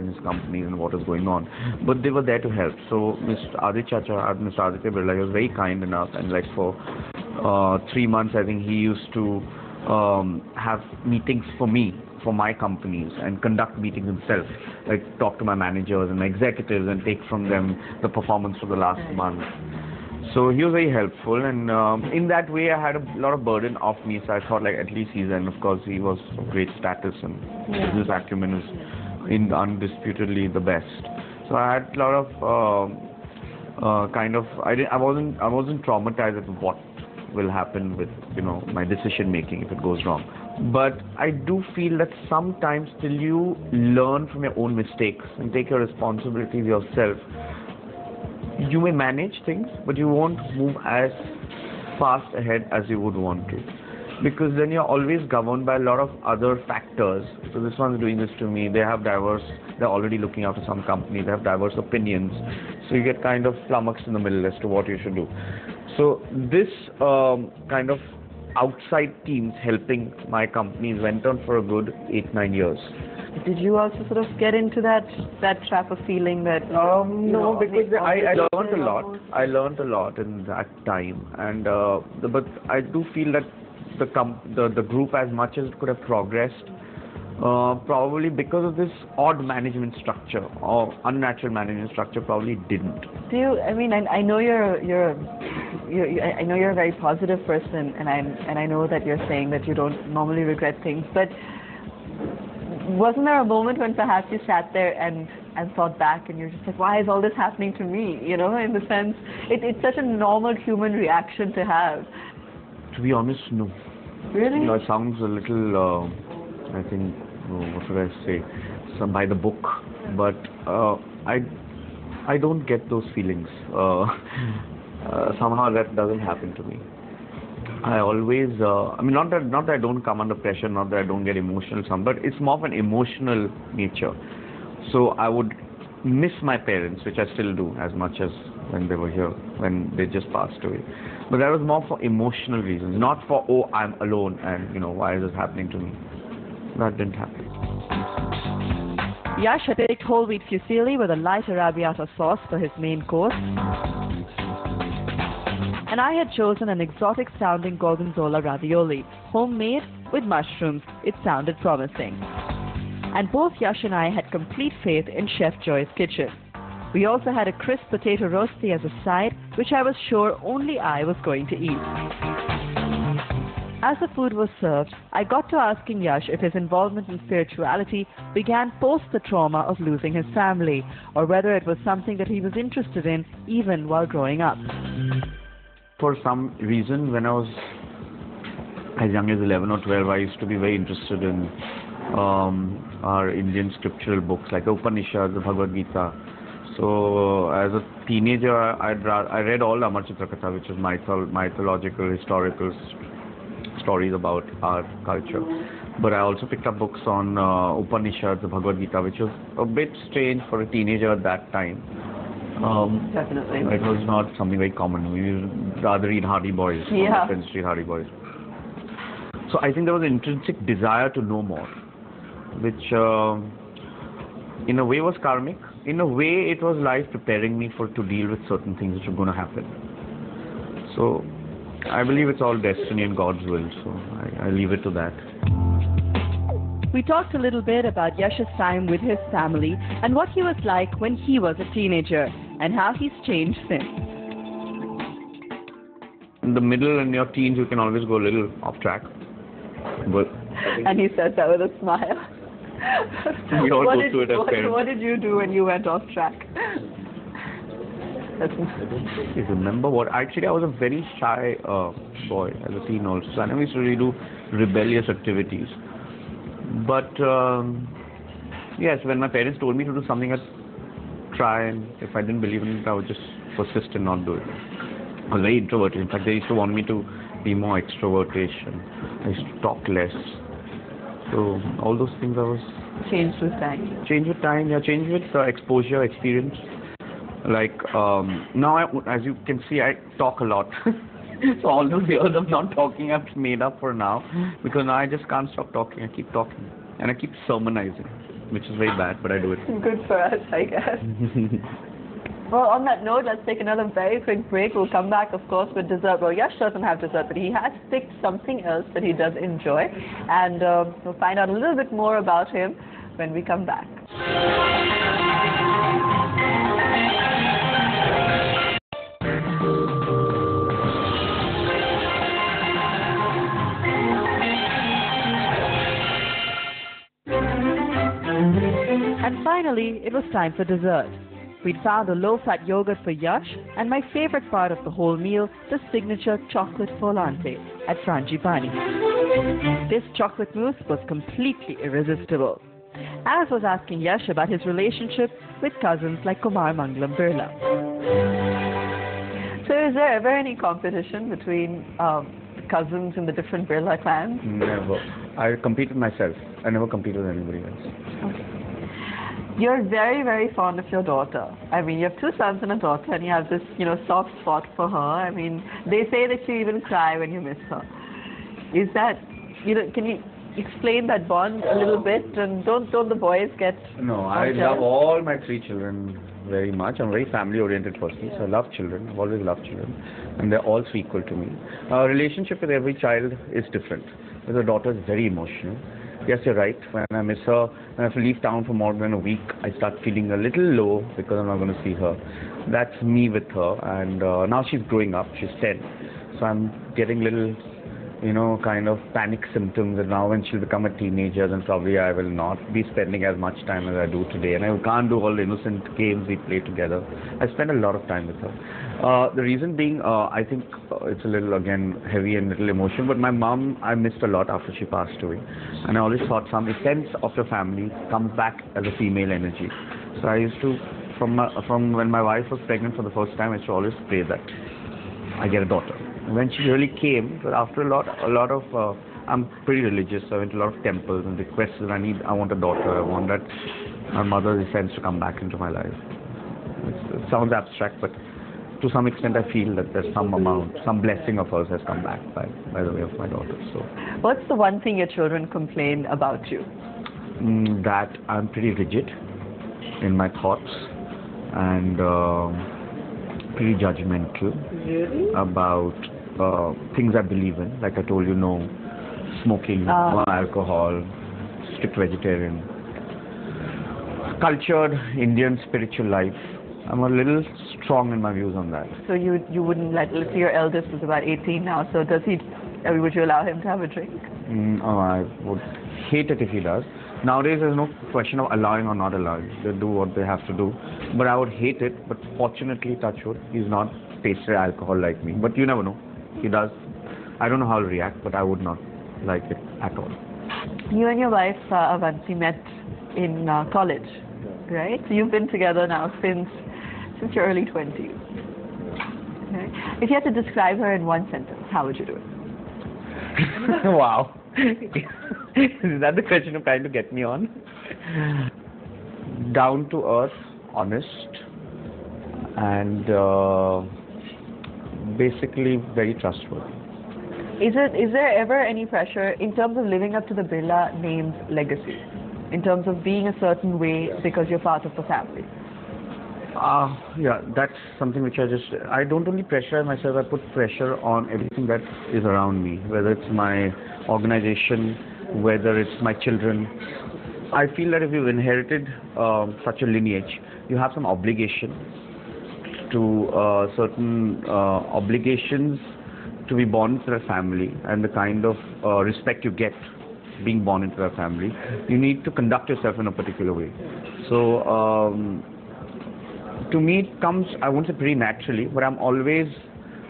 and his companies and what is going on. But they were there to help. So Mr. Aditya Birla, he was very kind enough, and like for 3 months, I think he used to have meetings for me, for my companies, and conduct meetings himself, like talk to my managers and my executives and take from them the performance for the last month. So he was very helpful, and in that way I had a lot of burden off me, so I thought like at least and of course he was of great status and business acumen is undisputedly the best. So I had a lot of I wasn't traumatized at what will happen with my decision making if it goes wrong. But I do feel that sometimes till you learn from your own mistakes and take your responsibilities yourself, you may manage things, but you won't move as fast ahead as you would want to, because then you're always governed by a lot of other factors. So this one's doing this to me, they're already looking after some company, they have diverse opinions, so you get kind of flummoxed in the middle as to what you should do. So this kind of outside teams helping my companies went on for a good 8-9 years. Did you also sort of get into that trap of feeling that? No, because I learned a lot. I learned a lot in that time, and but I do feel that the group, as much as it could have progressed, probably because of this odd management structure or unnatural management structure, probably didn't. Do you? I mean, I know I know you're a very positive person, and I know that you're saying that you don't normally regret things, but wasn't there a moment when perhaps you sat there and thought back and you're just like, why is all this happening to me? In the sense, it's such a normal human reaction to have. To be honest, no. Really? It sounds a little, I think, what should I say, by the book. But I don't get those feelings. Somehow that doesn't happen to me. I always, not that I don't come under pressure, not that I don't get emotional, but it's more of an emotional nature. So I would miss my parents, which I still do, as much as when they were here, when they just passed away. But that was more for emotional reasons, not for, oh, I'm alone and, why is this happening to me? That didn't happen. Yash had picked whole wheat fusilli with a light arrabbiata sauce for his main course. And I had chosen an exotic-sounding gorgonzola ravioli, homemade with mushrooms. It sounded promising. And both Yash and I had complete faith in Chef Joy's kitchen. We also had a crisp potato rosti as a side, which I was sure only I was going to eat. As the food was served, I got to asking Yash if his involvement in spirituality began post the trauma of losing his family, or whether it was something that he was interested in even while growing up. For some reason, when I was as young as 11 or 12, I used to be very interested in our Indian scriptural books like Upanishads, the Bhagavad Gita. So as a teenager, I read all Amar Chitra Katha, which is mythological, historical stories about our culture. But I also picked up books on Upanishads, the Bhagavad Gita, which was a bit strange for a teenager at that time. Definitely. It was not something very common. We would rather read Hardy Boys. Yeah. My friends read Hardy Boys. So I think there was an intrinsic desire to know more, which in a way was karmic. In a way, it was life preparing me to deal with certain things which were going to happen. So I believe it's all destiny and God's will. So I leave it to that. We talked a little bit about Yash's time with his family and what he was like when he was a teenager and how he's changed since. In the middle and your teens, you can always go a little off track. But and he said that with a smile. We all go through it as parents. What did you do when you went off track? I don't remember what. Actually, I was a very shy boy as a teen also. So I never used to really do rebellious activities. But yes, when my parents told me to do something, I'd try, and if I didn't believe in it, I would just persist and not do it. I was very introverted. In fact, they used to want me to be more extrovertish, and I used to talk less. So all those things I was... Changed with time. Change with time, yeah. Change with exposure, experience. Like now, as you can see, I talk a lot. So all those years of not talking I've made up for now, because now I just can't stop talking. I keep talking and I keep sermonizing. which is very bad, but I do it. Good for us, I guess. Well, on that note, let's take another very quick break. We'll come back, of course, with dessert. Well, Yash doesn't have dessert, but he has picked something else that he does enjoy. And we'll find out a little bit more about him when we come back. And finally, it was time for dessert. We'd found a low-fat yogurt for Yash, and my favorite part of the whole meal, the signature chocolate volante at Frangipani. This chocolate mousse was completely irresistible. As was asking Yash about his relationship with cousins like Kumar Mangalam Birla. So is there ever any competition between cousins in the different Birla clans? Never. I compete with myself. I never compete with anybody else. Okay. You're very, very fond of your daughter. I mean, you have 2 sons and a daughter, and you have this, soft spot for her. I mean, they say that you even cry when you miss her. Is that, can you explain that bond a little bit? And don't the boys get... No, I love all my 3 children very much. I'm a very family-oriented person, so I love children. I've always loved children, and they're all equal to me. Our relationship with every child is different. With a daughter, it's very emotional. Yes, you're right. When I miss her, when I have to leave town for more than a week, I start feeling a little low because I'm not going to see her. That's me with her. And now she's growing up. She's 10. So I'm getting little, kind of panic symptoms. And now when she'll become a teenager, then probably I will not be spending as much time as I do today. And I can't do all the innocent games we play together. I spend a lot of time with her. The reason being, I think it's a little, again, heavy and little emotion, but my mom, I missed a lot after she passed away. And I always thought some essence of your family comes back as a female energy. So I used to, from when my wife was pregnant for the first time, I used to always pray that I get a daughter. And when she really came, but after a lot of, I'm pretty religious, so I went to a lot of temples and requested, I want a daughter, I want that my mother's essence to come back into my life. It sounds abstract, but to some extent I feel that there's some blessing of hers has come back by the way of my daughter. So, what's the one thing your children complain about you? That I'm pretty rigid in my thoughts and pretty judgmental about things I believe in. Like I told you, no smoking, no alcohol, strict vegetarian, cultured Indian spiritual life. I'm a little strong in my views on that. So you wouldn't let's say your eldest is about 18 now, so would you allow him to have a drink? I would hate it if he does. Nowadays there's no question of allowing or not allowing. They do what they have to do. But I would hate it, but fortunately, touch wood, he's not tasted alcohol like me. But you never know. He does. I don't know how he'll react, but I would not like it at all. You and your wife, Avanti, met in college, right? So you've been together now since your early 20s. Okay. If you had to describe her in one sentence, how would you do it? Wow. Is that the question you're trying to get me on? Down to earth, honest, and basically very trustworthy. Is there ever any pressure in terms of living up to the Birla name's legacy? In terms of being a certain way because you're part of the family? Yeah, that's something which I don't only pressure myself, I put pressure on everything that is around me, whether it's my organization, whether it's my children. I feel that if you've inherited such a lineage, you have some obligation to certain obligations to be born into a family, and the kind of respect you get being born into a family, you need to conduct yourself in a particular way. So to me it comes, I won't say pretty naturally, but I'm always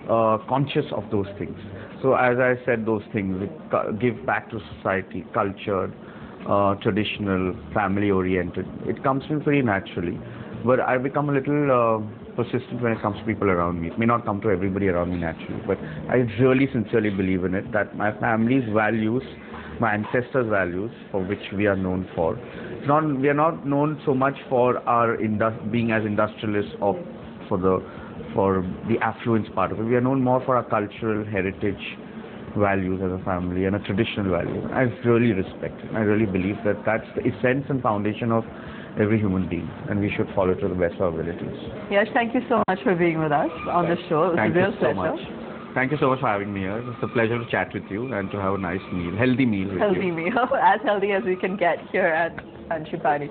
conscious of those things. So as I said, those things, give back to society, cultured, traditional, family oriented. It comes to me pretty naturally, but I become a little persistent when it comes to people around me. It may not come to everybody around me naturally, but I really sincerely believe in it, that my family's values, my ancestors' values, for which we are known for. We are not known so much for our being as industrialists or for the affluence part of it. We are known more for our cultural heritage values as a family and a traditional value. I really respect it. I really believe that that's the essence and foundation of every human being, and we should follow it to the best of our abilities. Yash, thank you so much for being with us on the show. It was Thank a real you so pleasure. much. Thank you so much for having me here. It's a pleasure to chat with you and to have a nice meal, healthy meal with Healthy you. meal, as healthy as we can get here at Anshipani.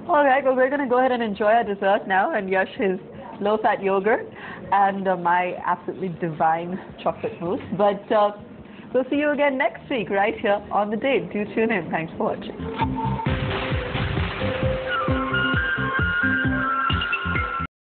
All right, well, we're going to go ahead and enjoy our dessert now, and Yash his low-fat yogurt and my absolutely divine chocolate mousse. But we'll see you again next week right here on The Date. Do tune in. Thanks for watching.